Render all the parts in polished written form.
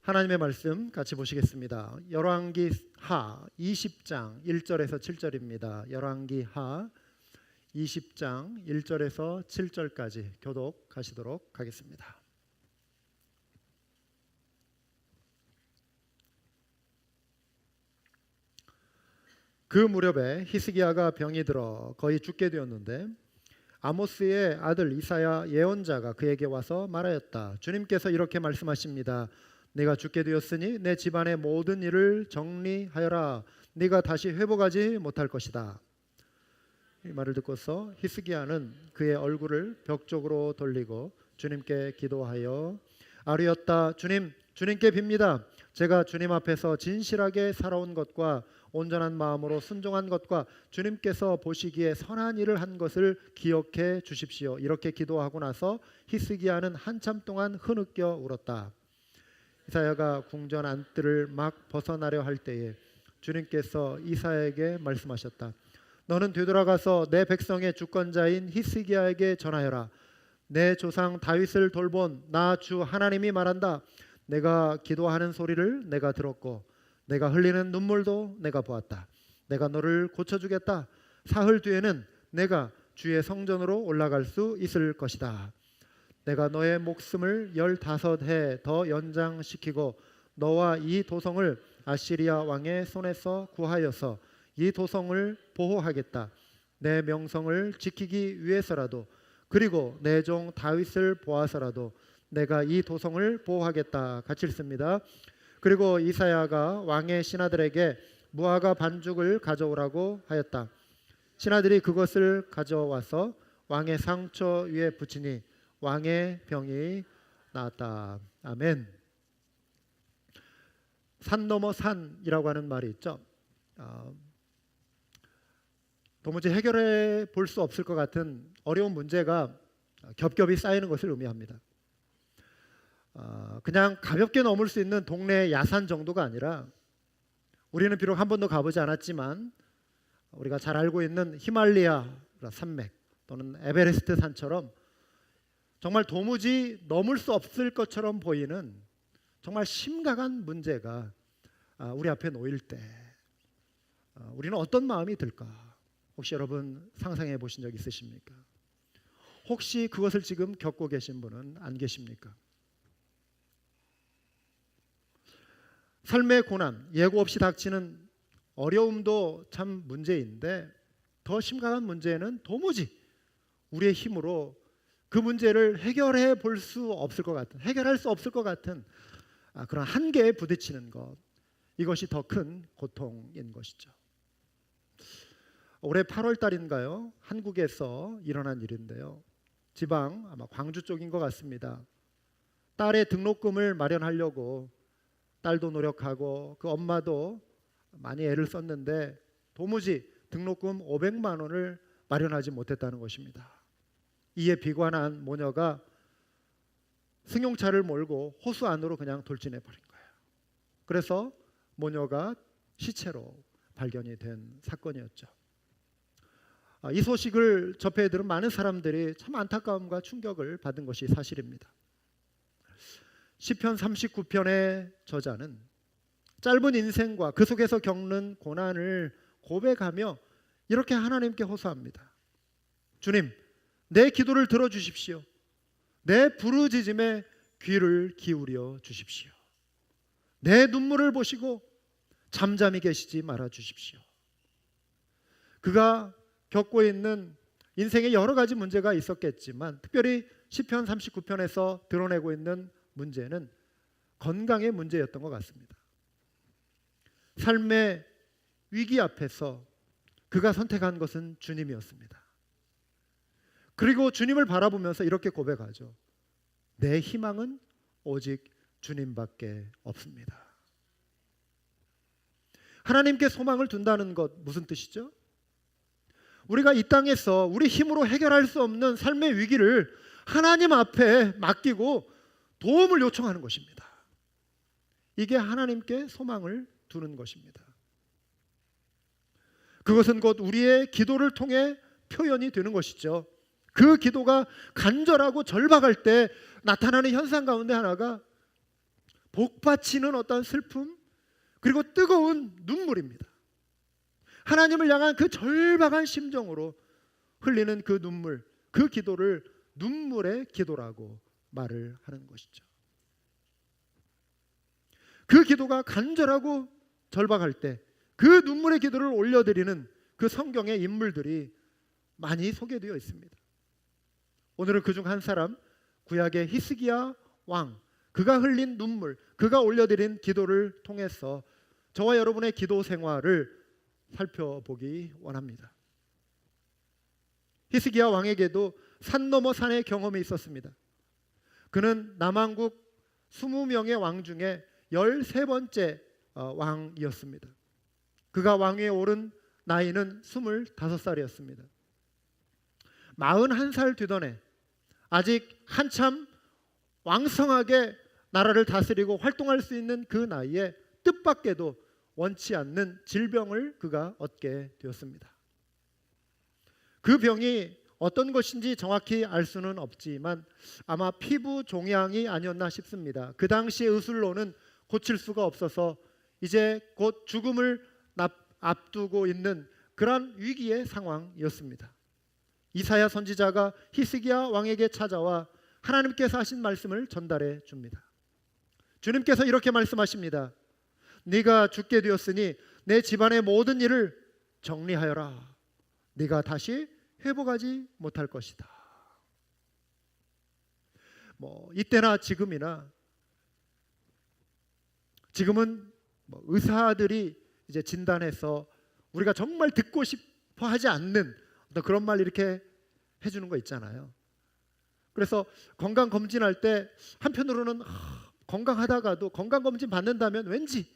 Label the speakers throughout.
Speaker 1: 하나님의 말씀 같이 보시겠습니다. 열왕기 하 20장 1절에서 7절입니다. 열왕기 하 20장 1절에서 7절까지 교독하시도록 하겠습니다. 그 무렵에 히스기야가 병이 들어 거의 죽게 되었는데 아모스의 아들 이사야 예언자가 그에게 와서 말하였다. 주님께서 이렇게 말씀하십니다. 네가 죽게 되었으니 내 집안의 모든 일을 정리하여라. 네가 다시 회복하지 못할 것이다. 이 말을 듣고서 히스기야는 그의 얼굴을 벽 쪽으로 돌리고 주님께 기도하여 아뢰었다. 주님께 빕니다. 제가 주님 앞에서 진실하게 살아온 것과 온전한 마음으로 순종한 것과 주님께서 보시기에 선한 일을 한 것을 기억해 주십시오. 이렇게 기도하고 나서 히스기야는 한참 동안 흐느껴 울었다. 이사야가 궁전 안뜰을 막 벗어나려 할 때에 주님께서 이사야에게 말씀하셨다. 너는 되돌아가서 내 백성의 주권자인 히스기야에게 전하여라. 내 조상 다윗을 돌본 나 주 하나님이 말한다. 내가 기도하는 소리를 내가 들었고 내가 흘리는 눈물도 내가 보았다. 내가 너를 고쳐주겠다. 사흘 뒤에는 내가 주의 성전으로 올라갈 수 있을 것이다. 내가 너의 목숨을 15해 더 연장시키고 너와 이 도성을 아시리아 왕의 손에서 구하여서 이 도성을 보호하겠다. 내 명성을 지키기 위해서라도 그리고 내 종 다윗을 보아서라도 내가 이 도성을 보호하겠다. 같이 읽습니다. 그리고 이사야가 왕의 신하들에게 무화과 반죽을 가져오라고 하였다. 신하들이 그것을 가져와서 왕의 상처 위에 붙이니 왕의 병이 나았다. 아멘. 산 넘어 산이라고 하는 말이 있죠. 도무지 해결해 볼 수 없을 것 같은 어려운 문제가 겹겹이 쌓이는 것을 의미합니다. 그냥 가볍게 넘을 수 있는 동네 야산 정도가 아니라 우리는 비록 한 번도 가보지 않았지만 우리가 잘 알고 있는 히말라야 산맥 또는 에베레스트 산처럼 정말 도무지 넘을 수 없을 것처럼 보이는 정말 심각한 문제가 우리 앞에 놓일 때 우리는 어떤 마음이 들까? 혹시 여러분 상상해 보신 적 있으십니까? 혹시 그것을 지금 겪고 계신 분은 안 계십니까? 삶의 고난, 예고 없이 닥치는 어려움도 참 문제인데 더 심각한 문제는 도무지 우리의 힘으로 그 문제를 해결해 볼 수 없을 것 같은, 해결할 수 없을 것 같은 그런 한계에 부딪히는 것, 이것이 더 큰 고통인 것이죠. 올해 8월 달인가요? 한국에서 일어난 일인데요. 지방 아마 광주 쪽인 것 같습니다. 딸의 등록금을 마련하려고 딸도 노력하고 그 엄마도 많이 애를 썼는데 도무지 등록금 500만 원을 마련하지 못했다는 것입니다. 이에 비관한 모녀가 승용차를 몰고 호수 안으로 그냥 돌진해 버린 거예요. 그래서 모녀가 시체로 발견이 된 사건이었죠. 이 소식을 접해 들은 많은 사람들이 참 안타까움과 충격을 받은 것이 사실입니다. 시편 39편의 저자는 짧은 인생과 그 속에서 겪는 고난을 고백하며 이렇게 하나님께 호소합니다. 주님, 내 기도를 들어주십시오. 내 부르짖음에 귀를 기울여 주십시오. 내 눈물을 보시고 잠잠히 계시지 말아 주십시오. 그가 겪고 있는 인생에 여러 가지 문제가 있었겠지만 특별히 시편 39편에서 드러내고 있는 문제는 건강의 문제였던 것 같습니다. 삶의 위기 앞에서 그가 선택한 것은 주님이었습니다. 그리고 주님을 바라보면서 이렇게 고백하죠. 내 희망은 오직 주님밖에 없습니다. 하나님께 소망을 둔다는 것 무슨 뜻이죠? 우리가 이 땅에서 우리 힘으로 해결할 수 없는 삶의 위기를 하나님 앞에 맡기고 도움을 요청하는 것입니다. 이게 하나님께 소망을 두는 것입니다. 그것은 곧 우리의 기도를 통해 표현이 되는 것이죠. 그 기도가 간절하고 절박할 때 나타나는 현상 가운데 하나가 복받치는 어떤 슬픔, 그리고 뜨거운 눈물입니다. 하나님을 향한 그 절박한 심정으로 흘리는 그 눈물, 그 기도를 눈물의 기도라고 말을 하는 것이죠. 그 기도가 간절하고 절박할 때 그 눈물의 기도를 올려드리는 그 성경의 인물들이 많이 소개되어 있습니다. 오늘은 그중 한 사람, 구약의 히스기야 왕, 그가 흘린 눈물, 그가 올려드린 기도를 통해서 저와 여러분의 기도 생활을 살펴보기 원합니다. 히스기야 왕에게도 산 넘어 산의 경험이 있었습니다. 그는 남왕국 20명의 왕 중에 13번째 왕이었습니다. 그가 왕위에 오른 나이는 25살이었습니다. 41살 되던 해, 아직 한참 왕성하게 나라를 다스리고 활동할 수 있는 그 나이에 뜻밖에도 원치 않는 질병을 그가 얻게 되었습니다. 그 병이 어떤 것인지 정확히 알 수는 없지만 아마 피부 종양이 아니었나 싶습니다. 그 당시의 의술로는 고칠 수가 없어서 이제 곧 죽음을 앞두고 있는 그런 위기의 상황이었습니다. 이사야 선지자가 히스기야 왕에게 찾아와 하나님께서 하신 말씀을 전달해 줍니다. 주님께서 이렇게 말씀하십니다. 네가 죽게 되었으니 내 집안의 모든 일을 정리하여라. 네가 다시 회복하지 못할 것이다. 이때나 지금이나 지금은 의사들이 이제 진단해서 우리가 정말 듣고 싶어 하지 않는 그런 말 이렇게 해주는 거 있잖아요. 그래서 건강검진할 때 한편으로는 건강하다가도 건강검진 받는다면 왠지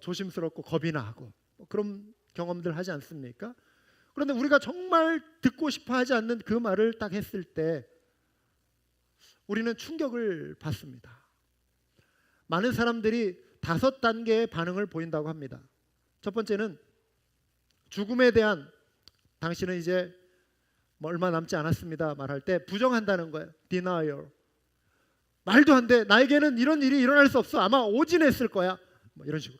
Speaker 1: 조심스럽고 겁이 나고 그런 경험들 하지 않습니까? 그런데 우리가 정말 듣고 싶어 하지 않는 그 말을 딱 했을 때 우리는 충격을 받습니다. 많은 사람들이 5단계의 반응을 보인다고 합니다. 첫 번째는 죽음에 대한, 당신은 이제 얼마 남지 않았습니다 말할 때 부정한다는 거예요. denial. 말도 안 돼. 나에게는 이런 일이 일어날 수 없어. 아마 오진했을 거야. 이런 식으로.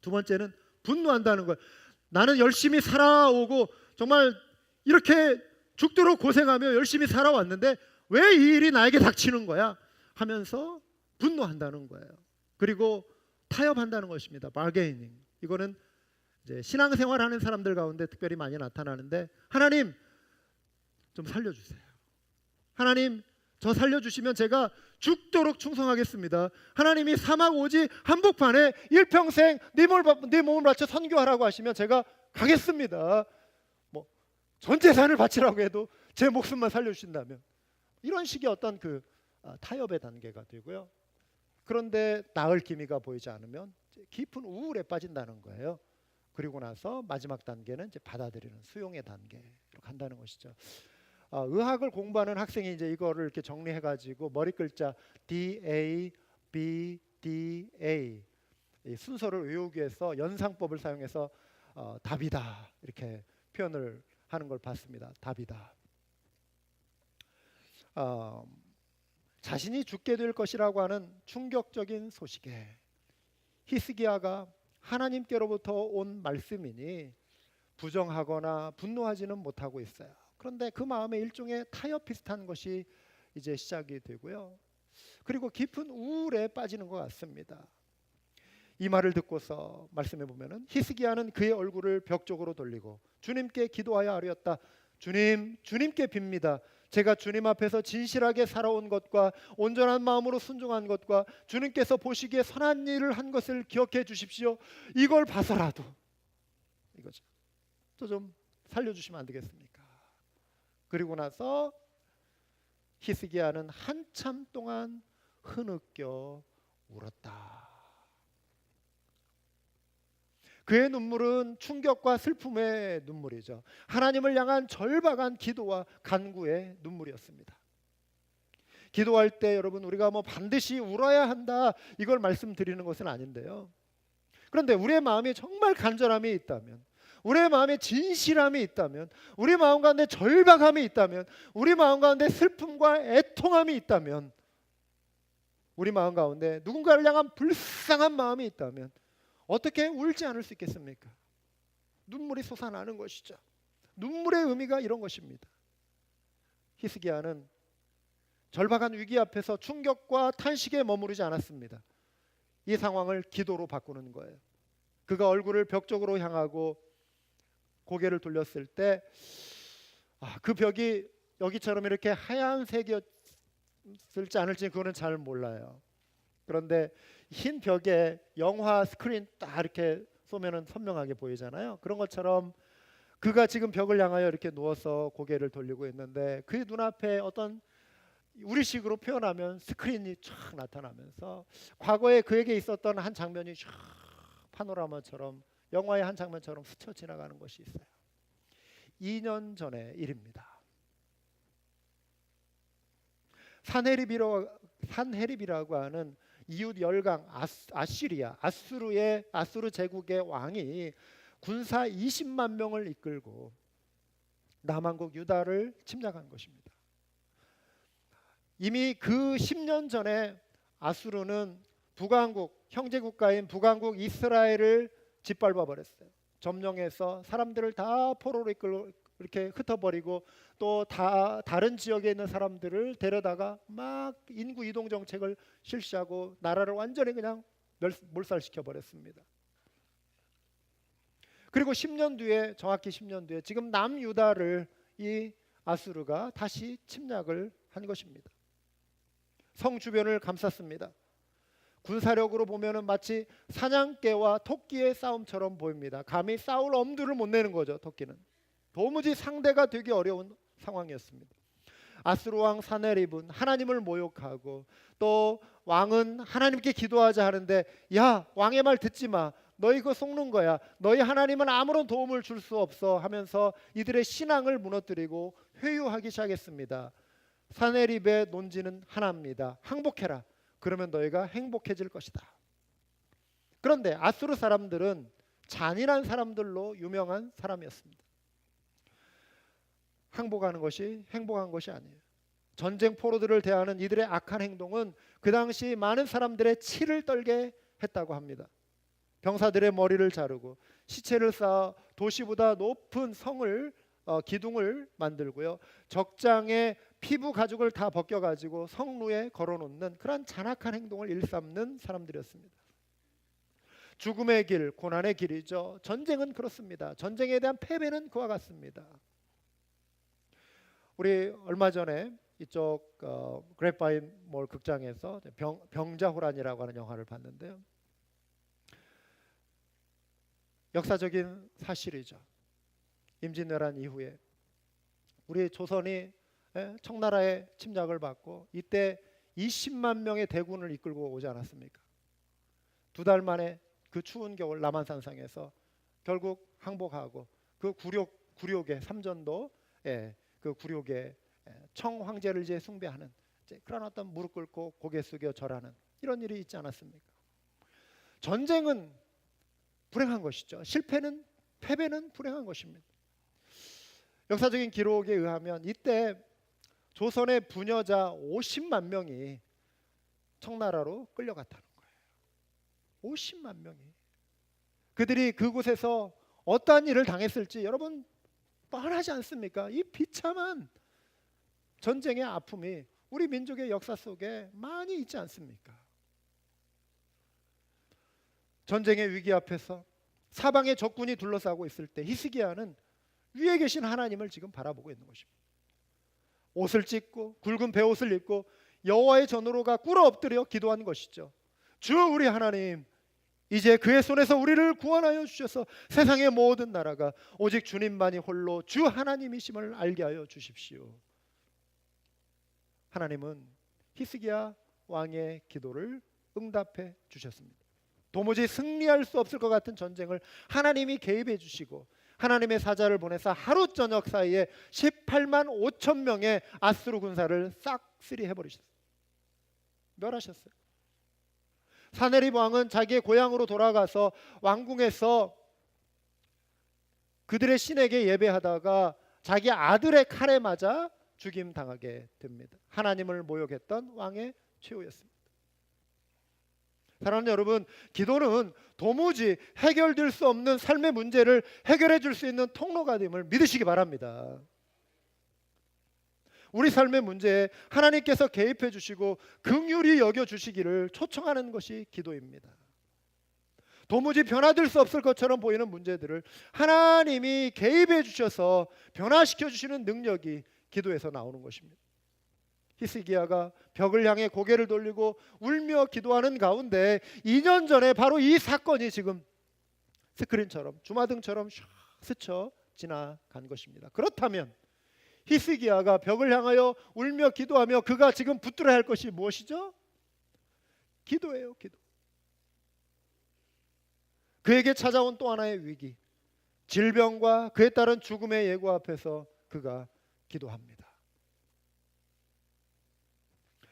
Speaker 1: 두 번째는 분노한다는 거예요. 나는 열심히 살아오고 정말 이렇게 죽도록 고생하며 열심히 살아왔는데 왜 이 일이 나에게 닥치는 거야? 하면서 분노한다는 거예요. 그리고 타협한다는 것입니다. bargaining. 이거는 이제 신앙생활하는 사람들 가운데 특별히 많이 나타나는데 하나님 좀 살려주세요. 하나님 저 살려주시면 제가 죽도록 충성하겠습니다. 하나님이 사막 오지 한복판에 일평생 네 몸을 바쳐 선교하라고 하시면 제가 가겠습니다. 전 재산을 바치라고 해도 제 목숨만 살려주신다면, 이런 식의 어떤 그 타협의 단계가 되고요. 그런데 나을 기미가 보이지 않으면 깊은 우울에 빠진다는 거예요. 그리고 나서 마지막 단계는 이제 받아들이는 수용의 단계로 간다는 것이죠. 의학을 공부하는 학생이 이제 이거를 이렇게 정리해가지고 머리 글자 DA, B, D, A 이 순서를 외우기 위해서 연상법을 사용해서 답이다 이렇게 표현을 하는 걸 봤습니다. 답이다. 자신이 죽게 될 것이라고 하는 충격적인 소식에 히스기야가 하나님께로부터 온 말씀이니 부정하거나 분노하지는 못하고 있어요. 그런데 그 마음에 일종의 타협 비슷한 것이 이제 시작이 되고요. 그리고 깊은 우울에 빠지는 것 같습니다. 이 말을 듣고서 말씀해 보면은 히스기야는 그의 얼굴을 벽 쪽으로 돌리고 주님께 기도하여 아뢰었다. 주님께 빕니다. 제가 주님 앞에서 진실하게 살아온 것과 온전한 마음으로 순종한 것과 주님께서 보시기에 선한 일을 한 것을 기억해 주십시오. 이걸 봐서라도 이거죠. 저 좀 살려주시면 안 되겠습니까? 그리고 나서 히스기야는 한참 동안 흐느껴 울었다. 그의 눈물은 충격과 슬픔의 눈물이죠. 하나님을 향한 절박한 기도와 간구의 눈물이었습니다. 기도할 때 여러분 우리가 반드시 울어야 한다 이걸 말씀드리는 것은 아닌데요. 그런데 우리의 마음에 정말 간절함이 있다면, 우리의 마음에 진실함이 있다면, 우리 마음 가운데 절박함이 있다면, 우리 마음 가운데 슬픔과 애통함이 있다면 우리 마음 가운데 누군가를 향한 불쌍한 마음이 있다면 어떻게 울지 않을 수 있겠습니까? 눈물이 솟아나는 것이죠. 눈물의 의미가 이런 것입니다. 히스기야는 절박한 위기 앞에서 충격과 탄식에 머무르지 않았습니다. 이 상황을 기도로 바꾸는 거예요. 그가 얼굴을 벽 쪽으로 향하고 고개를 돌렸을 때 그 벽이 여기처럼 이렇게 하얀색이었을지 않을지 그거는 잘 몰라요. 그런데 흰 벽에 영화 스크린 딱 이렇게 쏘면은 선명하게 보이잖아요. 그런 것처럼 그가 지금 벽을 향하여 이렇게 누워서 고개를 돌리고 있는데 그 눈앞에 어떤 우리식으로 표현하면 스크린이 쫙 나타나면서 과거에 그에게 있었던 한 장면이 쫙 파노라마처럼 영화의 한 장면처럼 스쳐 지나가는 것이 있어요. 2년 전의 일입니다. 산헤립이라고 하는 이웃 열강 아시리아 아수르 제국의 왕이 군사 20만 명을 이끌고 남한국 유다를 침략한 것입니다. 이미 그 10년 전에 아수르는 북왕국 형제국가인 북왕국 이스라엘을 짓밟아 버렸어요. 점령해서 사람들을 다 포로로 이끌고 이렇게 흩어버리고 또 다른 지역에 있는 사람들을 데려다가 막 인구 이동 정책을 실시하고 나라를 완전히 그냥 몰살시켜 버렸습니다. 그리고 10년 뒤에 정확히 10년 뒤에 지금 남유다를 이 아수르가 다시 침략을 한 것입니다. 성 주변을 감쌌습니다. 군사력으로 보면은 마치 사냥개와 토끼의 싸움처럼 보입니다. 감히 싸울 엄두를 못 내는 거죠. 토끼는 도무지 상대가 되기 어려운 상황이었습니다. 아수르 왕 사네립은 하나님을 모욕하고 또 왕은 하나님께 기도하자 하는데 야 왕의 말 듣지 마. 너희 그거 속는 거야. 너희 하나님은 아무런 도움을 줄 수 없어 하면서 이들의 신앙을 무너뜨리고 회유하기 시작했습니다. 사네립의 논지는 하나입니다. 항복해라. 그러면 너희가 행복해질 것이다. 그런데 아수르 사람들은 잔인한 사람들로 유명한 사람이었습니다. 항복하는 것이 행복한 것이 아니에요. 전쟁 포로들을 대하는 이들의 악한 행동은 그 당시 많은 사람들의 치를 떨게 했다고 합니다. 병사들의 머리를 자르고 시체를 쌓아 도시보다 높은 성을 기둥을 만들고요. 적장에 피부 가죽을 다 벗겨가지고 성루에 걸어놓는 그런 잔악한 행동을 일삼는 사람들이었습니다. 죽음의 길, 고난의 길이죠. 전쟁은 그렇습니다. 전쟁에 대한 패배는 그와 같습니다. 우리 얼마 전에 이쪽 그래파인 몰 극장에서 병자호란이라고 하는 영화를 봤는데요. 역사적인 사실이죠. 임진왜란 이후에 우리 조선이 청나라의 침략을 받고 이때 20만 명의 대군을 이끌고 오지 않았습니까? 2달 만에 그 추운 겨울 남한산상에서 결국 항복하고 그 굴욕의 삼전도 그 굴욕의 청황제를 이제 숭배하는 그런 어떤 무릎 꿇고 고개 숙여 절하는 이런 일이 있지 않았습니까? 전쟁은 불행한 것이죠. 패배는 불행한 것입니다. 역사적인 기록에 의하면 이때 조선의 부녀자 50만 명이 청나라로 끌려갔다는 거예요. 50만 명이. 그들이 그곳에서 어떠한 일을 당했을지 여러분 뻔하지 않습니까? 이 비참한 전쟁의 아픔이 우리 민족의 역사 속에 많이 있지 않습니까? 전쟁의 위기 앞에서 사방의 적군이 둘러싸고 있을 때 히스기야는 위에 계신 하나님을 지금 바라보고 있는 것입니다. 옷을 찢고 굵은 베옷을 입고 여호와의 전으로가 꿇어 엎드려 기도한 것이죠. 주 우리 하나님, 이제 그의 손에서 우리를 구원하여 주셔서 세상의 모든 나라가 오직 주님만이 홀로 주 하나님이심을 알게 하여 주십시오. 하나님은 히스기야 왕의 기도를 응답해 주셨습니다. 도무지 승리할 수 없을 것 같은 전쟁을 하나님이 개입해 주시고 하나님의 사자를 보내서 하루 저녁 사이에 18만 5천 명의 아수르 군사를 싹쓸이 해버리셨어요. 멸하셨어요. 사네립 왕은 자기의 고향으로 돌아가서 왕궁에서 그들의 신에게 예배하다가 자기 아들의 칼에 맞아 죽임 당하게 됩니다. 하나님을 모욕했던 왕의 최후였습니다. 사랑하는 여러분, 기도는 도무지 해결될 수 없는 삶의 문제를 해결해 줄 수 있는 통로가 됨을 믿으시기 바랍니다. 우리 삶의 문제에 하나님께서 개입해 주시고 긍휼히 여겨 주시기를 초청하는 것이 기도입니다. 도무지 변화될 수 없을 것처럼 보이는 문제들을 하나님이 개입해 주셔서 변화시켜 주시는 능력이 기도에서 나오는 것입니다. 히스기야가 벽을 향해 고개를 돌리고 울며 기도하는 가운데 2년 전에 바로 이 사건이 지금 스크린처럼 주마등처럼 샥 스쳐 지나간 것입니다. 그렇다면 히스기야가 벽을 향하여 울며 기도하며 그가 지금 붙들어야 할 것이 무엇이죠? 기도예요. 기도. 그에게 찾아온 또 하나의 위기, 질병과 그에 따른 죽음의 예고 앞에서 그가 기도합니다.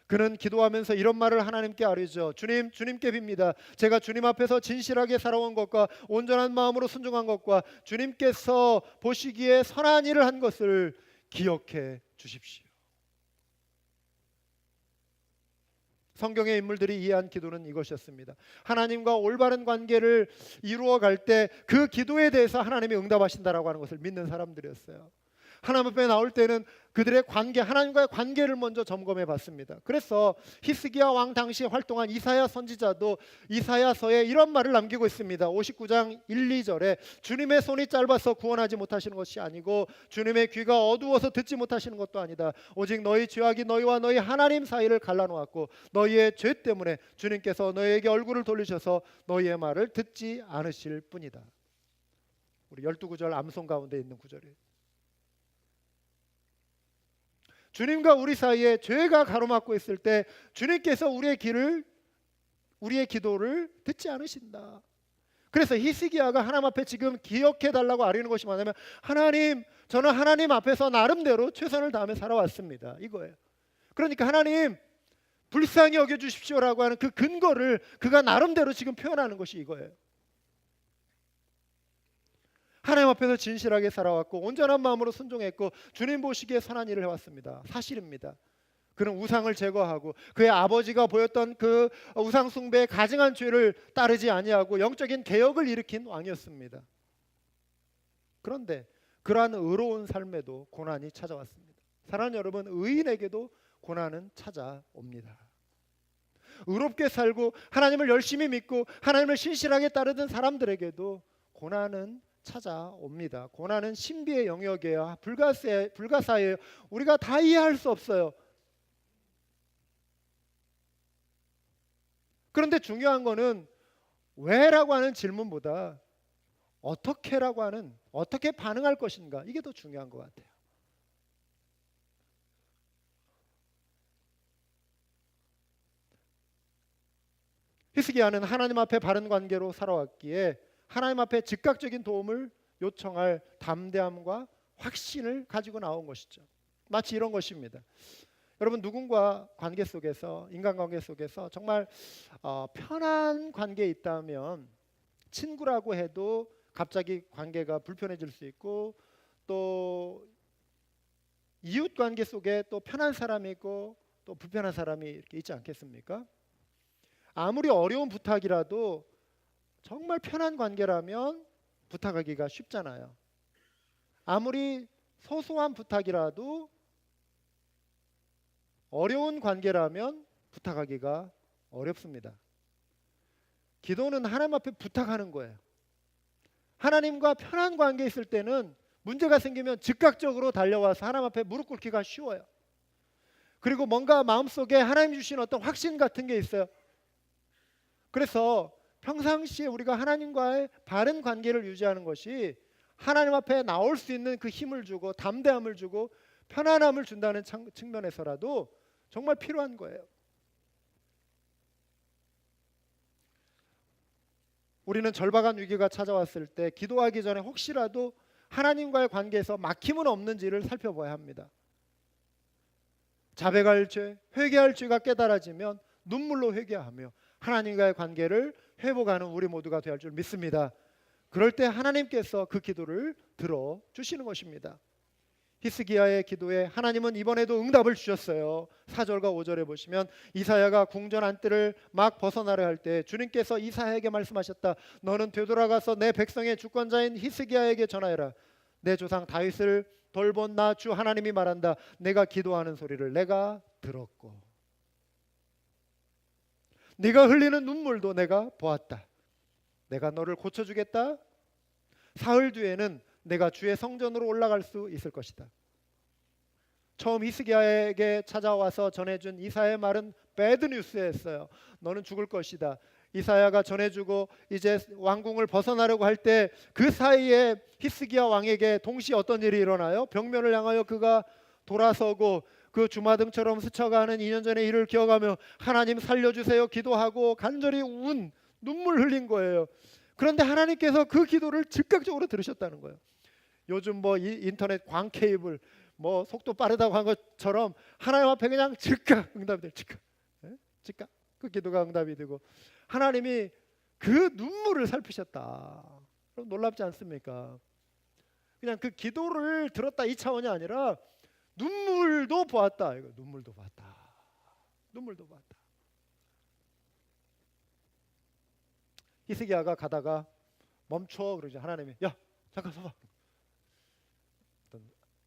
Speaker 1: 그는 기도하면서 이런 말을 하나님께 아뢰죠. 주님, 주님께 빕니다. 제가 주님 앞에서 진실하게 살아온 것과 온전한 마음으로 순종한 것과 주님께서 보시기에 선한 일을 한 것을 기억해 주십시오. 성경의 인물들이 이해한 기도는 이것이었습니다. 하나님과 올바른 관계를 이루어 갈 때 그 기도에 대해서 하나님이 응답하신다라고 하는 것을 믿는 사람들이었어요. 하나님 앞에 나올 때는 그들의 관계, 하나님과의 관계를 먼저 점검해 봤습니다. 그래서 히스기야 왕 당시에 활동한 이사야 선지자도 이사야서에 이런 말을 남기고 있습니다. 59장 1, 2절에 주님의 손이 짧아서 구원하지 못하시는 것이 아니고 주님의 귀가 어두워서 듣지 못하시는 것도 아니다. 오직 너희 죄악이 너희와 너희 하나님 사이를 갈라놓았고 너희의 죄 때문에 주님께서 너희에게 얼굴을 돌리셔서 너희의 말을 듣지 않으실 뿐이다. 우리 12구절 암송 가운데 있는 구절이에요. 주님과 우리 사이에 죄가 가로막고 있을 때 주님께서 우리의 기도를 듣지 않으신다. 그래서 히스기야가 하나님 앞에 지금 기억해 달라고 아뢰는 것이 뭐냐면 하나님, 저는 하나님 앞에서 나름대로 최선을 다하며 살아왔습니다. 이거예요. 그러니까 하나님 불쌍히 여겨 주십시오라고 하는 그 근거를 그가 나름대로 지금 표현하는 것이 이거예요. 하나님 앞에서 진실하게 살아왔고 온전한 마음으로 순종했고 주님 보시기에 선한 일을 해왔습니다. 사실입니다. 그는 우상을 제거하고 그의 아버지가 보였던 그 우상 숭배의 가증한 죄를 따르지 아니하고 영적인 개혁을 일으킨 왕이었습니다. 그런데 그러한 의로운 삶에도 고난이 찾아왔습니다. 사랑하는 여러분, 의인에게도 고난은 찾아옵니다. 의롭게 살고 하나님을 열심히 믿고 하나님을 신실하게 따르던 사람들에게도 고난은 찾아옵니다. 고난은 신비의 영역이에요. 불가사예요. 우리가 다 이해할 수 없어요. 그런데 중요한 거는 왜라고 하는 질문보다 어떻게라고 하는, 어떻게 반응할 것인가, 이게 더 중요한 것 같아요. 히스기야는 하나님 앞에 바른 관계로 살아왔기에 하나님 앞에 즉각적인 도움을 요청할 담대함과 확신을 가지고 나온 것이죠. 마치 이런 것입니다. 여러분, 누군가 관계 속에서, 인간관계 속에서 정말 편한 관계에 있다면 친구라고 해도 갑자기 관계가 불편해질 수 있고, 또 이웃 관계 속에 또 편한 사람이 있고 또 불편한 사람이 이렇게 있지 않겠습니까? 아무리 어려운 부탁이라도 정말 편한 관계라면 부탁하기가 쉽잖아요. 아무리 소소한 부탁이라도 어려운 관계라면 부탁하기가 어렵습니다. 기도는 하나님 앞에 부탁하는 거예요. 하나님과 편한 관계에 있을 때는 문제가 생기면 즉각적으로 달려와서 하나님 앞에 무릎 꿇기가 쉬워요. 그리고 뭔가 마음속에 하나님 주신 어떤 확신 같은 게 있어요. 그래서 평상시에 우리가 하나님과의 바른 관계를 유지하는 것이 하나님 앞에 나올 수 있는 그 힘을 주고 담대함을 주고 편안함을 준다는 측면에서라도 정말 필요한 거예요. 우리는 절박한 위기가 찾아왔을 때 기도하기 전에 혹시라도 하나님과의 관계에서 막힘은 없는지를 살펴봐야 합니다. 자백할 죄, 회개할 죄가 깨달아지면 눈물로 회개하며 하나님과의 관계를 회복하는 우리 모두가 되어야 할 줄 믿습니다. 그럴 때 하나님께서 그 기도를 들어주시는 것입니다. 히스기야의 기도에 하나님은 이번에도 응답을 주셨어요. 4절과 5절에 보시면 이사야가 궁전 안뜰을 막 벗어나려 할 때 주님께서 이사야에게 말씀하셨다. 너는 되돌아가서 내 백성의 주권자인 히스기야에게 전하여라. 내 조상 다윗을 돌본 나 주 하나님이 말한다. 내가 기도하는 소리를 내가 들었고 네가 흘리는 눈물도 내가 보았다. 내가 너를 고쳐주겠다. 사흘 뒤에는 내가 주의 성전으로 올라갈 수 있을 것이다. 처음 히스기야에게 찾아와서 전해준 이사야의 말은 배드 뉴스였어요. 너는 죽을 것이다. 이사야가 전해주고 이제 왕궁을 벗어나려고 할 때 그 사이에 히스기야 왕에게 동시에 어떤 일이 일어나요? 벽면을 향하여 그가 돌아서고 그 주마등처럼 스쳐가는 2년 전의 일을 기억하며 하나님 살려주세요 기도하고 간절히 눈물 흘린 거예요. 그런데 하나님께서 그 기도를 즉각적으로 들으셨다는 거예요. 요즘 뭐 인터넷 광 케이블 뭐 속도 빠르다고 한 것처럼 하나님 앞에 그냥 즉각 응답이 돼요. 즉각 그 기도가 응답이 되고 하나님이 그 눈물을 살피셨다. 그럼 놀랍지 않습니까? 그냥 그 기도를 들었다 이 차원이 아니라 눈물도 보았다. 이거 눈물도 보았다. 눈물도 보았다. 히스기야가 가다가 멈춰 그러죠. 하나님이 야 잠깐 서봐.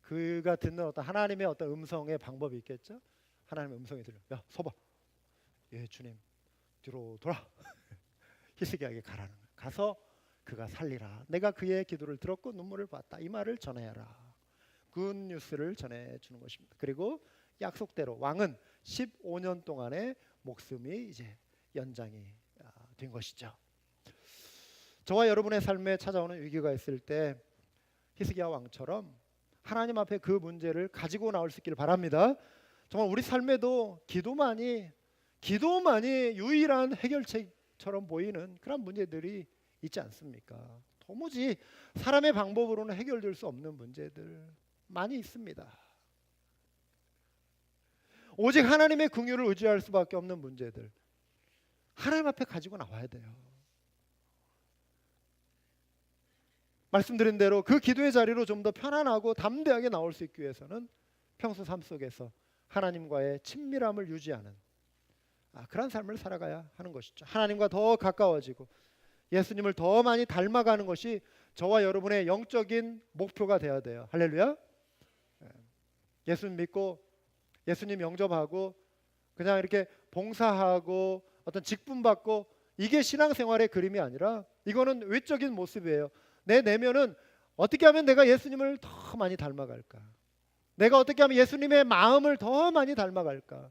Speaker 1: 그가 듣는 어떤 하나님의 어떤 음성의 방법이 있겠죠. 하나님의 음성이 들려. 야 서봐. 예 주님 뒤로 돌아. 히스기야에게 가라는 거예요. 가서 그가 살리라. 내가 그의 기도를 들었고 눈물을 봤다. 이 말을 전해라. 굿 뉴스를 전해주는 것입니다. 그리고 약속대로 왕은 15년 동안의 목숨이 이제 연장이 된 것이죠. 저와 여러분의 삶에 찾아오는 위기가 있을 때 히스기야 왕처럼 하나님 앞에 그 문제를 가지고 나올 수 있기를 바랍니다. 정말 우리 삶에도 기도만이 유일한 해결책처럼 보이는 그런 문제들이 있지 않습니까? 도무지 사람의 방법으로는 해결될 수 없는 문제들 많이 있습니다. 오직 하나님의 긍휼을 의지할 수밖에 없는 문제들 하나님 앞에 가지고 나와야 돼요. 말씀드린 대로 그 기도의 자리로 좀 더 편안하고 담대하게 나올 수 있기 위해서는 평소 삶 속에서 하나님과의 친밀함을 유지하는 그런 삶을 살아가야 하는 것이죠. 하나님과 더 가까워지고 예수님을 더 많이 닮아가는 것이 저와 여러분의 영적인 목표가 되어야 돼요. 할렐루야. 예수님 믿고 예수님 영접하고 그냥 이렇게 봉사하고 어떤 직분 받고 이게 신앙생활의 그림이 아니라 이거는 외적인 모습이에요. 내 내면은 어떻게 하면 내가 예수님을 더 많이 닮아갈까? 내가 어떻게 하면 예수님의 마음을 더 많이 닮아갈까?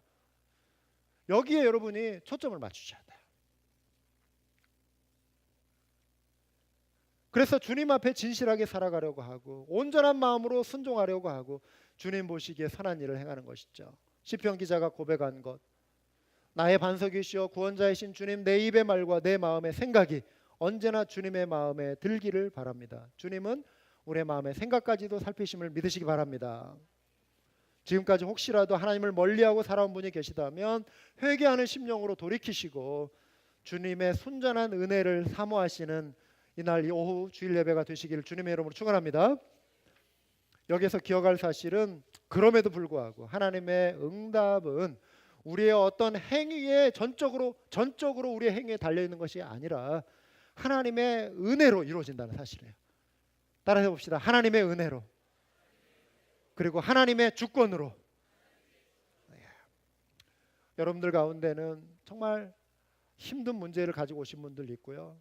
Speaker 1: 여기에 여러분이 초점을 맞추셔야 돼요. 그래서 주님 앞에 진실하게 살아가려고 하고 온전한 마음으로 순종하려고 하고 주님 보시기에 선한 일을 행하는 것이죠. 시편 기자가 고백한 것, 나의 반석이시여 구원자이신 주님, 내 입의 말과 내 마음의 생각이 언제나 주님의 마음에 들기를 바랍니다. 주님은 우리의 마음의 생각까지도 살피심을 믿으시기 바랍니다. 지금까지 혹시라도 하나님을 멀리하고 살아온 분이 계시다면 회개하는 심령으로 돌이키시고 주님의 순전한 은혜를 사모하시는 이날 이 오후 주일 예배가 되시기를 주님의 이름으로 축원합니다. 여기서 기억할 사실은 그럼에도 불구하고 하나님의 응답은 우리의 어떤 행위에 전적으로 우리의 행위에 달려 있는 것이 아니라 하나님의 은혜로 이루어진다는 사실이에요. 따라해 봅시다. 하나님의 은혜로 그리고 하나님의 주권으로. 여러분들 가운데는 정말 힘든 문제를 가지고 오신 분들 있고요.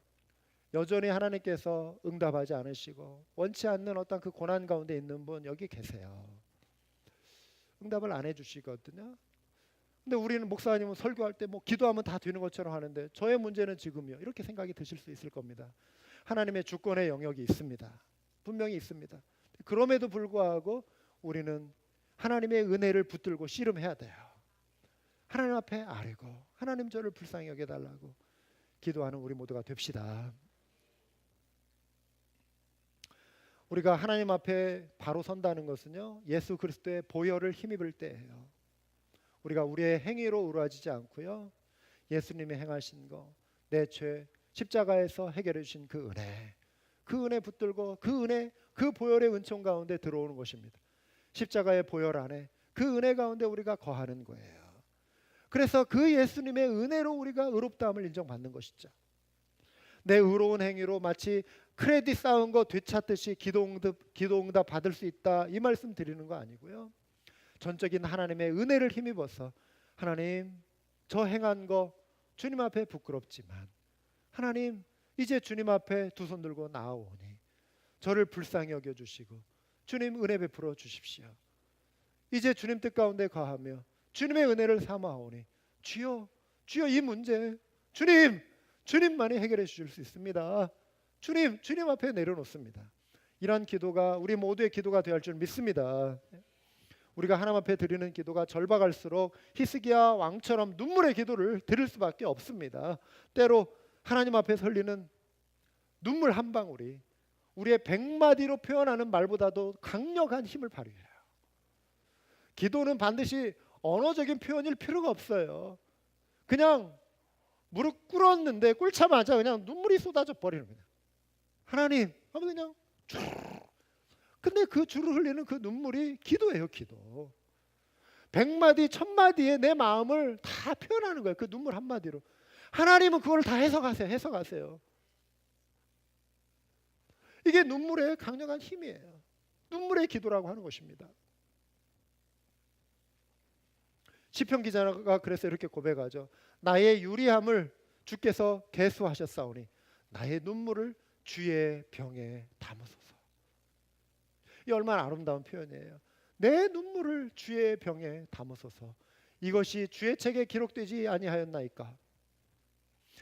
Speaker 1: 여전히 하나님께서 응답하지 않으시고 원치 않는 어떤 그 고난 가운데 있는 분 여기 계세요. 응답을 안 해주시거든요. 근데 우리는 목사님은 설교할 때 뭐 기도하면 다 되는 것처럼 하는데 저의 문제는 지금이요. 이렇게 생각이 드실 수 있을 겁니다. 하나님의 주권의 영역이 있습니다. 분명히 있습니다. 그럼에도 불구하고 우리는 하나님의 은혜를 붙들고 씨름해야 돼요. 하나님 앞에 아뢰고 하나님 저를 불쌍히 여겨달라고 기도하는 우리 모두가 됩시다. 우리가 하나님 앞에 바로 선다는 것은요, 예수 그리스도의 보혈을 힘입을 때예요. 우리가 우리의 행위로 우러지지 않고요, 예수님이 행하신 거, 내 죄 십자가에서 해결해 주신 그 은혜 붙들고 그 은혜, 그 보혈의 은총 가운데 들어오는 것입니다. 십자가의 보혈 안에 그 은혜 가운데 우리가 거하는 거예요. 그래서 그 예수님의 은혜로 우리가 의롭다함을 인정받는 것이죠. 내 의로운 행위로 마치 크레딧 쌓은 거 되찾듯이 기도응답 받을 수 있다, 이 말씀 드리는 거 아니고요. 전적인 하나님의 은혜를 힘입어서 하나님, 저 행한 거 주님 앞에 부끄럽지만 하나님, 이제 주님 앞에 두 손 들고 나아오니 저를 불쌍히 여겨주시고 주님 은혜 베풀어 주십시오. 이제 주님 뜻 가운데 거하며 주님의 은혜를 삼아오니 주여, 주여, 이 문제 주님만이 해결해 주실 수 있습니다. 주님 앞에 내려놓습니다. 이런 기도가 우리 모두의 기도가 되어야 할 줄 믿습니다. 우리가 하나님 앞에 드리는 기도가 절박할수록 히스기야 왕처럼 눈물의 기도를 드릴 수밖에 없습니다. 때로 하나님 앞에 설리는 눈물 한 방울이 우리의 100마디로 표현하는 말보다도 강력한 힘을 발휘해요. 기도는 반드시 언어적인 표현일 필요가 없어요. 그냥 무릎 꿇었는데 꿇자마자 그냥 눈물이 쏟아져 버리는 거예요. 하나님 하면 그냥 쭉. 근데 그 주를 흘리는 그 눈물이 기도예요. 기도. 100마디 1000마디의 내 마음을 다 표현하는 거예요. 그 눈물 한마디로. 하나님은 그걸 다 해석하세요. 이게 눈물의 강력한 힘이에요. 눈물의 기도라고 하는 것입니다. 시편 기자가 그래서 이렇게 고백하죠. 나의 유리함을 주께서 계수하셨사오니 나의 눈물을 주의 병에 담으소서. 이 얼마나 아름다운 표현이에요. 내 눈물을 주의 병에 담으소서. 이것이 주의 책에 기록되지 아니하였나이까.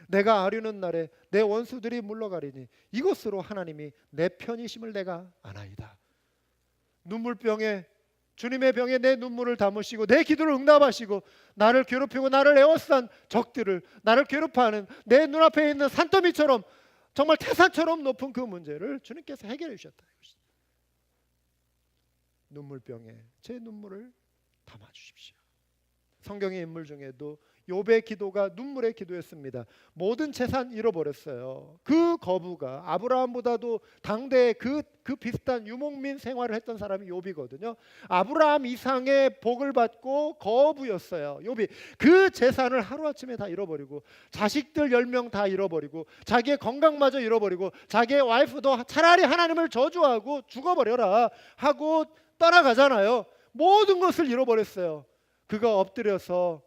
Speaker 1: 내가 아뢰는 날에 내 원수들이 물러가리니 이것으로 하나님이 내 편이심을 내가 아나이다. 눈물병에, 주님의 병에 내 눈물을 담으시고 내 기도를 응답하시고 나를 괴롭히고 나를 에워싼 적들을, 나를 괴롭혀하는 내 눈앞에 있는 산더미처럼 정말 태산처럼 높은 그 문제를 주님께서 해결해 주셨다. 눈물병에 제 눈물을 담아주십시오. 성경의 인물 중에도 욥의 기도가 눈물의 기도였습니다. 모든 재산 잃어버렸어요. 그 거부가 아브라함보다도 당대에 그 비슷한 유목민 생활을 했던 사람이 욥이거든요. 아브라함 이상의 복을 받고 거부였어요. 욥이 그 재산을 하루아침에 다 잃어버리고 자식들 10명 다 잃어버리고 자기의 건강마저 잃어버리고 자기의 와이프도 차라리 하나님을 저주하고 죽어버려라 하고 떠나가잖아요. 모든 것을 잃어버렸어요. 그가 엎드려서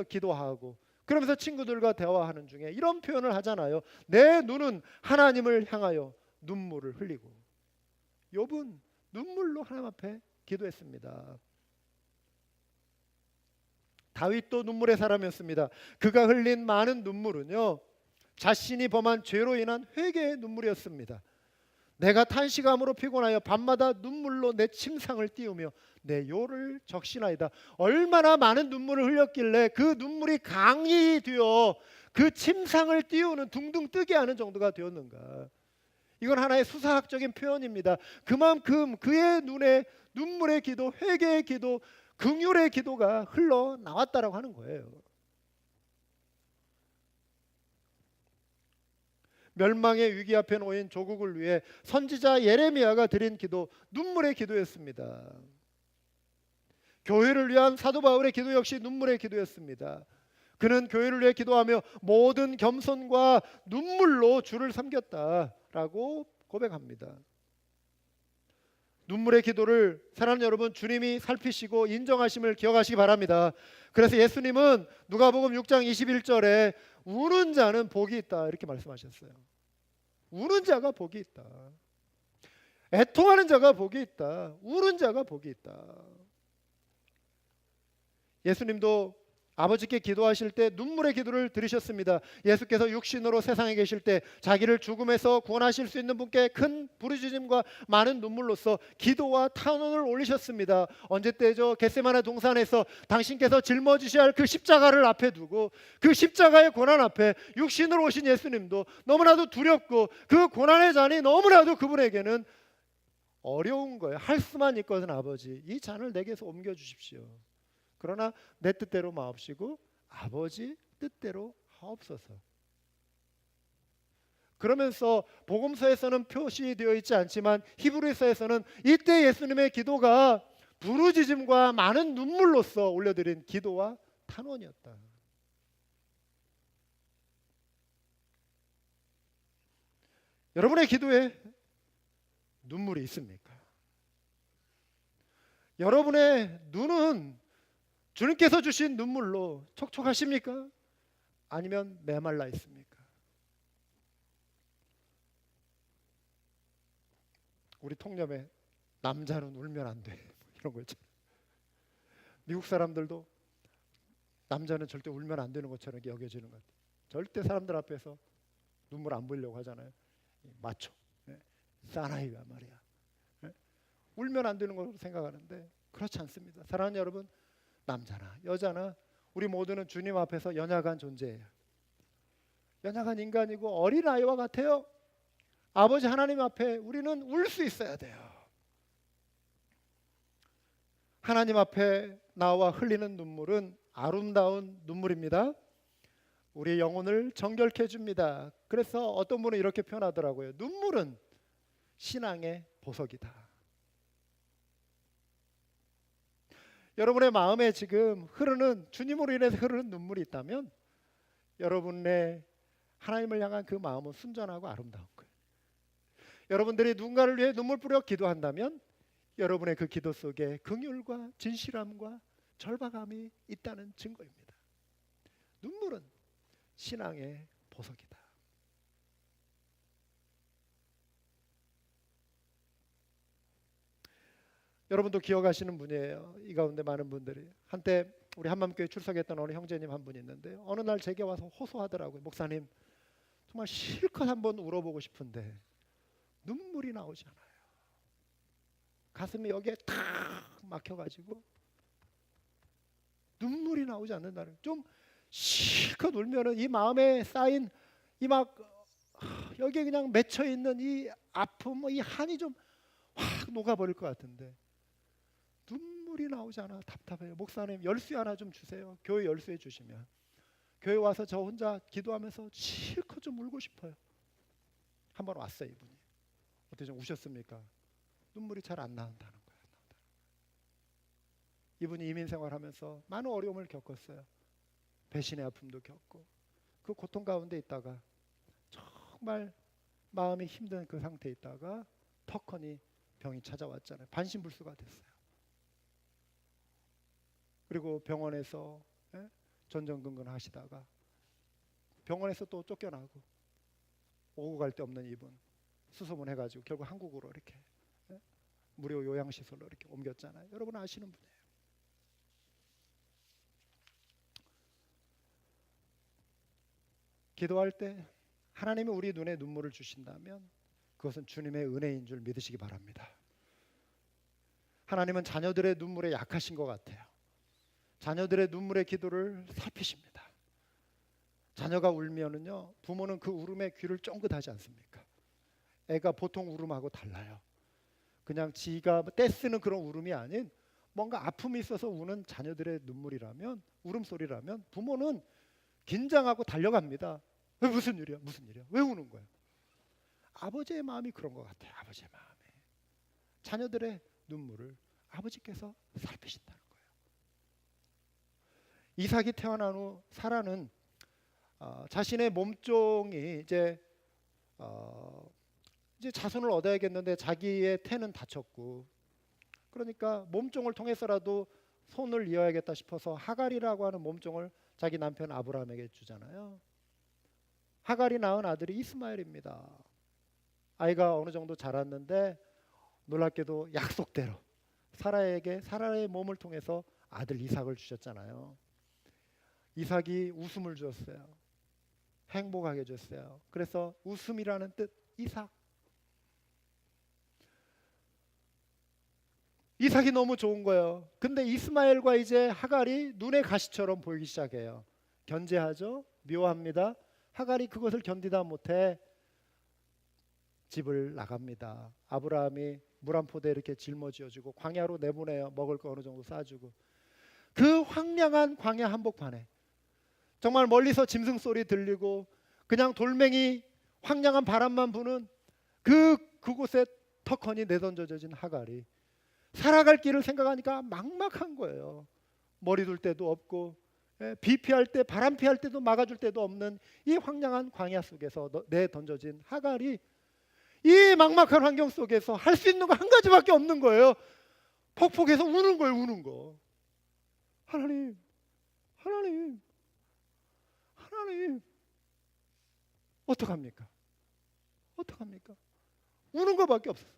Speaker 1: 기도하고 그러면서 친구들과 대화하는 중에 이런 표현을 하잖아요. 내 눈은 하나님을 향하여 눈물을 흘리고. 욥은 눈물로 하나님 앞에 기도했습니다. 다윗도 눈물의 사람이었습니다. 그가 흘린 많은 눈물은요, 자신이 범한 죄로 인한 회개의 눈물이었습니다. 내가 탄식함으로 피곤하여 밤마다 눈물로 내 침상을 띄우며 내 요를 적시나이다. 얼마나 많은 눈물을 흘렸길래 그 눈물이 강이 되어 그 침상을 띄우는, 둥둥 뜨게 하는 정도가 되었는가. 이건 하나의 수사학적인 표현입니다. 그만큼 그의 눈에 눈물의 기도, 회개의 기도, 긍휼의 기도가 흘러나왔다라고 하는 거예요. 멸망의 위기 앞에 놓인 조국을 위해 선지자 예레미야가 드린 기도, 눈물의 기도였습니다. 교회를 위한 사도 바울의 기도 역시 눈물의 기도였습니다. 그는 교회를 위해 기도하며 모든 겸손과 눈물로 주를 섬겼다라고 고백합니다. 눈물의 기도를 사랑하는 여러분, 주님이 살피시고 인정하심을 기억하시기 바랍니다. 그래서 예수님은 누가복음 6장 21절에 우는 자는 복이 있다 이렇게 말씀하셨어요. 우는 자가 복이 있다. 애통하는 자가 복이 있다. 우는 자가 복이 있다. 예수님도 아버지께 기도하실 때 눈물의 기도를 드리셨습니다. 예수께서 육신으로 세상에 계실 때 자기를 죽음에서 구원하실 수 있는 분께 큰 부르짖음과 많은 눈물로써 기도와 탄원을 올리셨습니다. 언제 때죠? 겟세마네 동산에서 당신께서 짊어지셔야 할 그 십자가를 앞에 두고 그 십자가의 고난 앞에 육신으로 오신 예수님도 너무나도 두렵고 그 고난의 잔이 너무나도 그분에게는 어려운 거예요. 할 수만 있거든 아버지, 이 잔을 내게서 옮겨주십시오. 그러나 내 뜻대로 마옵시고 아버지 뜻대로 하옵소서. 그러면서 복음서에서는 표시되어 있지 않지만 히브리서에서는 이때 예수님의 기도가 부르짖음과 많은 눈물로써 올려드린 기도와 탄원이었다. 여러분의 기도에 눈물이 있습니까? 여러분의 눈은 주님께서 주신 눈물로 촉촉하십니까? 아니면 메말라 있습니까? 우리 통념에 남자는 울면 안 돼 이런 거 있잖아요. 미국 사람들도 남자는 절대 울면 안 되는 것처럼 여겨지는 것 같아요. 절대 사람들 앞에서 눈물 안 보이려고 하잖아요. 마초, 사나이가 말이야. 울면 안 되는 것으로 생각하는데 그렇지 않습니다. 사랑하는 여러분, 남자나 여자나 우리 모두는 주님 앞에서 연약한 존재예요. 연약한 인간이고 어린아이와 같아요. 아버지 하나님 앞에 우리는 울 수 있어야 돼요. 하나님 앞에 나와 흘리는 눈물은 아름다운 눈물입니다. 우리의 영혼을 정결케 해줍니다. 그래서 어떤 분은 이렇게 표현하더라고요. 눈물은 신앙의 보석이다. 여러분의 마음에 지금 흐르는, 주님으로 인해서 흐르는 눈물이 있다면 여러분의 하나님을 향한 그 마음은 순전하고 아름다운 거예요. 여러분들이 누군가를 위해 눈물 뿌려 기도한다면 여러분의 그 기도 속에 긍휼과 진실함과 절박함이 있다는 증거입니다. 눈물은 신앙의 보석이다. 여러분도 기억하시는 분이에요. 이 가운데 많은 분들이 한때 우리 한맘교회 출석했던 어느 형제님 한 분이 있는데 어느 날 제게 와서 호소하더라고요. 목사님, 정말 실컷 한번 울어보고 싶은데 눈물이 나오지 않아요. 가슴이 여기에 탁 막혀가지고 눈물이 나오지 않는다는, 좀 실컷 울면은 이 마음에 쌓인 이 막 여기에 그냥 맺혀 있는 이 아픔, 이 한이 좀 확 녹아버릴 것 같은데 눈물이 나오지 않아 답답해요. 목사님, 열쇠 하나 좀 주세요. 교회 열쇠 주시면 교회 와서 저 혼자 기도하면서 실컷 좀 울고 싶어요. 한번 왔어요. 이분이 어떻게 좀 우셨습니까? 눈물이 잘 안 나온다는 거예요. 이분이 이민 생활하면서 많은 어려움을 겪었어요. 배신의 아픔도 겪고 그 고통 가운데 있다가 정말 마음이 힘든 그 상태에 있다가 턱하니 병이 찾아왔잖아요. 반신불수가 됐어요. 그리고 병원에서 전전긍긍 하시다가 병원에서 또 쫓겨나고 오고 갈 데 없는 이분 수소문 해가지고 결국 한국으로 이렇게 무료 요양시설로 이렇게 옮겼잖아요. 여러분 아시는 분이에요. 기도할 때 하나님이 우리 눈에 눈물을 주신다면 그것은 주님의 은혜인 줄 믿으시기 바랍니다. 하나님은 자녀들의 눈물에 약하신 것 같아요. 자녀들의 눈물의 기도를 살피십니다. 자녀가 울면은요, 부모는 그 울음에 귀를 쫑긋하지 않습니까? 애가 보통 울음하고 달라요. 그냥 지가 떼쓰는 그런 울음이 아닌 뭔가 아픔이 있어서 우는 자녀들의 눈물이라면, 울음소리라면 부모는 긴장하고 달려갑니다. 무슨 일이야? 무슨 일이야? 왜 우는 거야? 아버지의 마음이 그런 것 같아요. 아버지의 마음이. 자녀들의 눈물을 아버지께서 살피신다는 거예요. 이삭이 태어난 후 사라는 자신의 몸종이 이제 자손을 얻어야겠는데 자기의 태는 다쳤고, 그러니까 몸종을 통해서라도 손을 이어야겠다 싶어서 하갈이라고 하는 몸종을 자기 남편 아브라함에게 주잖아요. 하갈이 낳은 아들이 이스마엘입니다. 아이가 어느 정도 자랐는데 놀랍게도 약속대로 사라에게, 사라의 몸을 통해서 아들 이삭을 주셨잖아요. 이삭이 웃음을 주었어요. 행복하게 해줬어요. 그래서 웃음이라는 뜻 이삭. 이삭이 너무 좋은 거예요. 근데 이스마엘과 이제 하갈이 눈의 가시처럼 보이기 시작해요. 견제하죠. 묘합니다. 하갈이 그것을 견디다 못해 집을 나갑니다. 아브라함이 물 한 포대 이렇게 짊어지어주고 광야로 내보내요. 먹을 거 어느 정도 싸주고. 그 황량한 광야 한복판에 정말 멀리서 짐승 소리 들리고 그냥 돌멩이 황량한 바람만 부는 그곳에 턱허니 내던져진 하갈이 살아갈 길을 생각하니까 막막한 거예요. 머리 둘 데도 없고, 비 피할 때, 바람 피할 때도 막아줄 데도 없는 이 황량한 광야 속에서 내던져진 하갈이 이 막막한 환경 속에서 할 수 있는 거 한 가지밖에 없는 거예요. 폭폭해서 우는 거예요. 우는 거. 하나님, 하나님, 하나님, 어떡합니까? 어떡합니까? 우는 거밖에 없어요.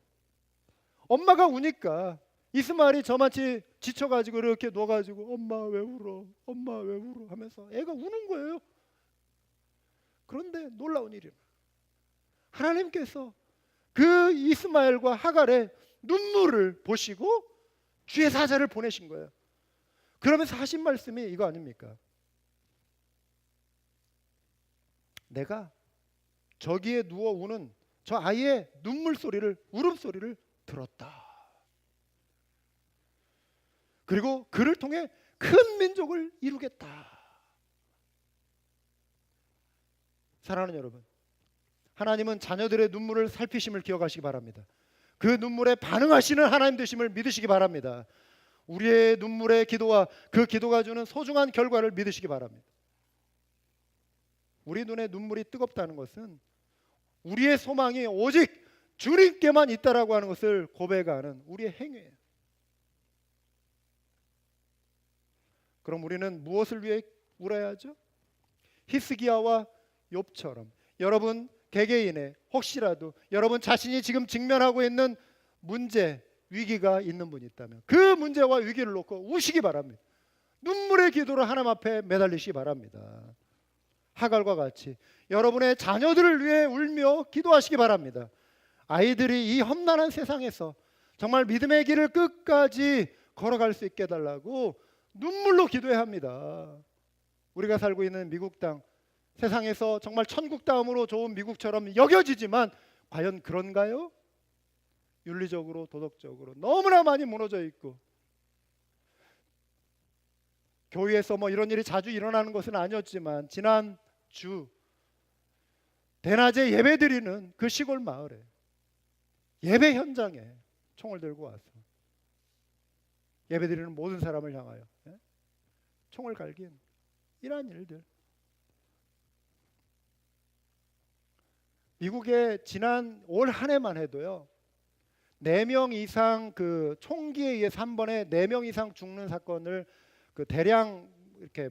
Speaker 1: 엄마가 우니까 이스마엘이 저만치 지쳐가지고 이렇게 누워가지고 엄마 왜 울어? 엄마 왜 울어? 하면서 애가 우는 거예요. 그런데 놀라운 일이 하나님께서 그 이스마엘과 하갈의 눈물을 보시고 주의 사자를 보내신 거예요. 그러면서 하신 말씀이 이거 아닙니까? 내가 저기에 누워 우는 저 아이의 눈물 소리를, 울음소리를 들었다. 그리고 그를 통해 큰 민족을 이루겠다. 사랑하는 여러분, 하나님은 자녀들의 눈물을 살피심을 기억하시기 바랍니다. 그 눈물에 반응하시는 하나님 되심을 믿으시기 바랍니다. 우리의 눈물의 기도와 그 기도가 주는 소중한 결과를 믿으시기 바랍니다. 우리 눈에 눈물이 뜨겁다는 것은 우리의 소망이 오직 주님께만 있다라고 하는 것을 고백하는 우리의 행위예요. 그럼 우리는 무엇을 위해 울어야죠? 히스기야와 욥처럼 여러분 개개인의 혹시라도 여러분 자신이 지금 직면하고 있는 문제, 위기가 있는 분이 있다면 그 문제와 위기를 놓고 우시기 바랍니다. 눈물의 기도로 하나님 앞에 매달리시기 바랍니다. 하갈과 같이 여러분의 자녀들을 위해 울며 기도하시기 바랍니다. 아이들이 이 험난한 세상에서 정말 믿음의 길을 끝까지 걸어갈 수 있게 해달라고 눈물로 기도해야 합니다. 우리가 살고 있는 미국 땅, 세상에서 정말 천국 다음으로 좋은 미국처럼 여겨지지만 과연 그런가요? 윤리적으로, 도덕적으로 너무나 많이 무너져 있고, 교회에서 뭐 이런 일이 자주 일어나는 것은 아니었지만 지난 주 대낮에 예배드리는 그 시골 마을에 예배 현장에 총을 들고 와서 예배드리는 모든 사람을 향하여 총을 갈긴 이러한 일들. 미국의 지난 올 한 해만 해도요 4명 이상 그 총기에 의해서 한 번에 4명 이상 죽는 사건을 그 대량 이렇게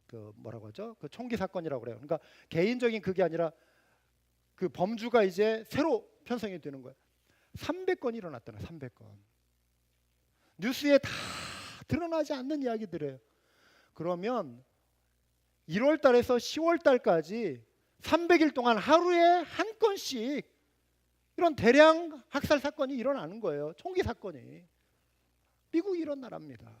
Speaker 1: 그 뭐라고 하죠? 그 총기 사건이라고 그래요. 그러니까 개인적인 그게 아니라 그 범주가 이제 새로 편성이 되는 거예요. 300건이 일어났다는 300건. 뉴스에 다 드러나지 않는 이야기들이에요. 그러면 1월 달에서 10월 달까지 300일 동안 하루에 한 건씩 이런 대량 학살 사건이 일어나는 거예요. 총기 사건이. 미국이 이런 나라입니다.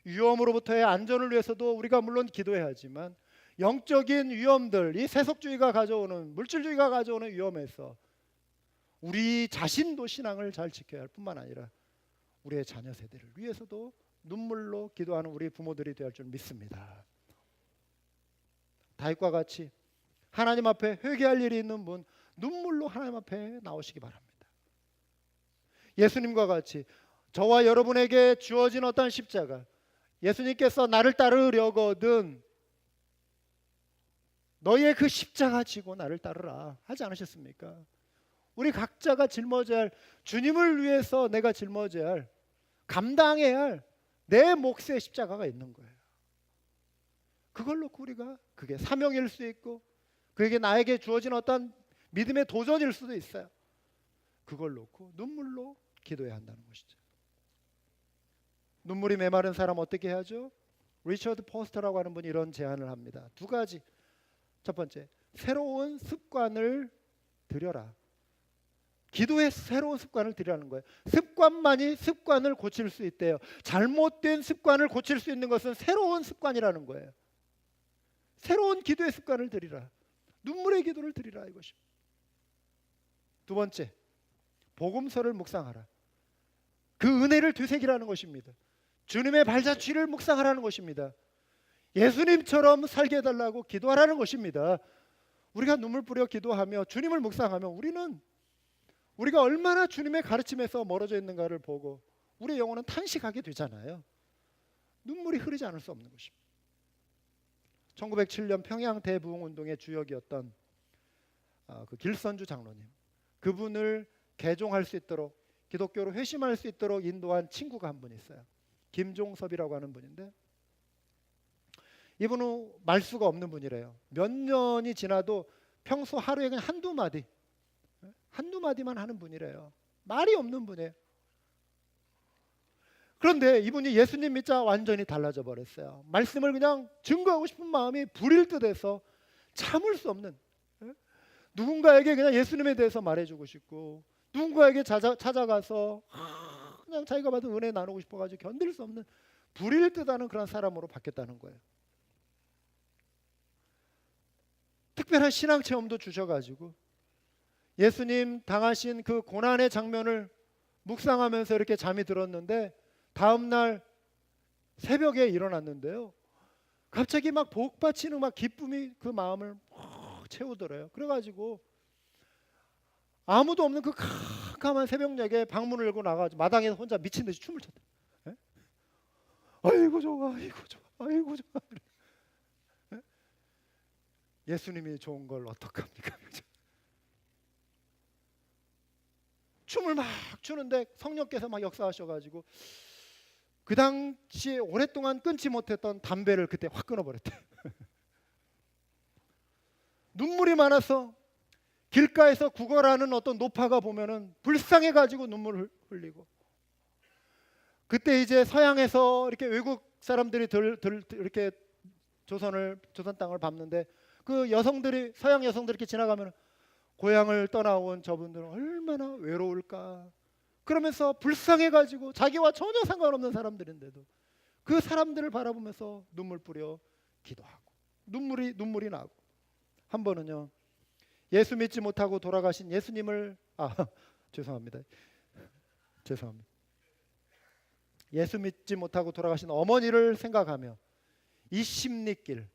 Speaker 1: 위험으로부터의 안전을 위해서도 우리가 물론 기도해야 하지만 영적인 위험들, 이 세속주의가 가져오는, 물질주의가 가져오는 위험에서 우리 자신도 신앙을 잘 지켜야 할 뿐만 아니라 우리의 자녀 세대를 위해서도 눈물로 기도하는 우리 부모들이 되어야 할 줄 믿습니다. 다윗과 같이 하나님 앞에 회개할 일이 있는 분, 눈물로 하나님 앞에 나오시기 바랍니다. 예수님과 같이 저와 여러분에게 주어진 어떤 십자가, 예수님께서 나를 따르려거든 너의 그 십자가 지고 나를 따르라 하지 않으셨습니까? 우리 각자가 짊어져야 할, 주님을 위해서 내가 짊어져야 할, 감당해야 할 내 몫의 십자가가 있는 거예요. 그걸 놓고 우리가, 그게 사명일 수 있고 그게 나에게 주어진 어떤 믿음의 도전일 수도 있어요. 그걸 놓고 눈물로 기도해야 한다는 것이죠. 눈물이 메마른 사람 어떻게 해야죠? 리처드 포스터라고 하는 분이 이런 제안을 합니다. 2가지. 첫 번째, 새로운 습관을 들여라. 기도에 새로운 습관을 들이라는 거예요. 습관만이 습관을 고칠 수 있대요. 잘못된 습관을 고칠 수 있는 것은 새로운 습관이라는 거예요. 새로운 기도의 습관을 들이라. 눈물의 기도를 드리라 이것입니다. 2번째, 복음서를 묵상하라. 그 은혜를 되새기라는 것입니다. 주님의 발자취를 묵상하라는 것입니다. 예수님처럼 살게 해달라고 기도하라는 것입니다. 우리가 눈물 뿌려 기도하며 주님을 묵상하면 우리가 얼마나 주님의 가르침에서 멀어져 있는가를 보고 우리의 영혼은 탄식하게 되잖아요. 눈물이 흐르지 않을 수 없는 것입니다. 1907년 평양 대부흥운동의 주역이었던 그 길선주 장로님, 그분을 개종할 수 있도록, 기독교로 회심할 수 있도록 인도한 친구가 한 분 있어요. 김종섭이라고 하는 분인데, 이분은 말수가 없는 분이래요. 몇 년이 지나도 평소 하루에 그냥 한두 마디만 하는 분이래요. 말이 없는 분이에요. 그런데 이분이 예수님 믿자 완전히 달라져 버렸어요. 말씀을 그냥 증거하고 싶은 마음이 불일 듯해서 참을 수 없는, 누군가에게 그냥 예수님에 대해서 말해주고 싶고, 누군가에게 찾아가서 그냥 자기가 받은 은혜 나누고 싶어가지고 견딜 수 없는 불일 듯하는 그런 사람으로 바뀌었다는 거예요. 특별한 신앙 체험도 주셔가지고 예수님 당하신 그 고난의 장면을 묵상하면서 이렇게 잠이 들었는데, 다음 날 새벽에 일어났는데요, 갑자기 막 복받치는 막 기쁨이 그 마음을 채우더래요. 그래가지고 아무도 없는 그 캄캄한 새벽녘에 방문을 열고 나가서 마당에서 혼자 미친 듯이 춤을 췄다. 예? 아이고 좋아, 아이고 좋아, 아이고 좋아. 예? 예수님이 좋은 걸 어떡합니까? 춤을 막 추는데 성령께서 막 역사하셔가지고 그 당시에 오랫동안 끊지 못했던 담배를 그때 확 끊어버렸대. 눈물이 많아서 길가에서 구걸하는 어떤 노파가 보면은 불쌍해가지고 눈물을 흘리고, 그때 이제 서양에서 이렇게 외국 사람들이 이렇게 조선 땅을 밟는데, 그 여성들이, 서양 여성들이 이렇게 지나가면 고향을 떠나온 저분들은 얼마나 외로울까, 그러면서 불쌍해가지고 자기와 전혀 상관없는 사람들인데도 그 사람들을 바라보면서 눈물 뿌려 기도하고 눈물이 나고, 한 번은요 예수 믿지 못하고 돌아가신 예수님을 죄송합니다. 예수 믿지 못하고 돌아가신 어머니를 생각하며 이 십리길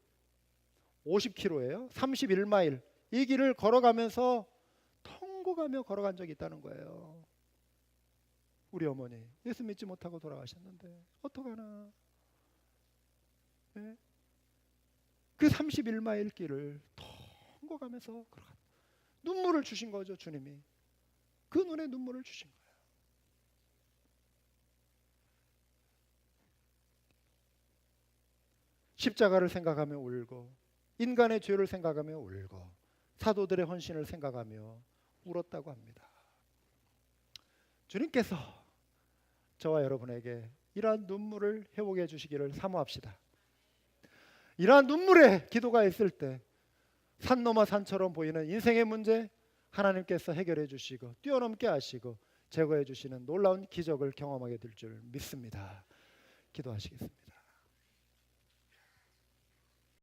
Speaker 1: 50km예요. 31마일 이 길을 걸어가면서 통곡하며 걸어간 적이 있다는 거예요. 우리 어머니 예수 믿지 못하고 돌아가셨는데 어떡하나. 네? 그 31마일 길을 통곡하면서 걸어간, 눈물을 주신 거죠. 주님이 그 눈에 눈물을 주신 거예요. 십자가를 생각하며 울고, 인간의 죄를 생각하며 울고, 사도들의 헌신을 생각하며 울었다고 합니다. 주님께서 저와 여러분에게 이러한 눈물을 회복해 주시기를 사모합시다. 이러한 눈물의 기도가 있을 때 산 넘어 산처럼 보이는 인생의 문제 하나님께서 해결해 주시고 뛰어넘게 하시고 제거해 주시는 놀라운 기적을 경험하게 될 줄 믿습니다. 기도하시겠습니다.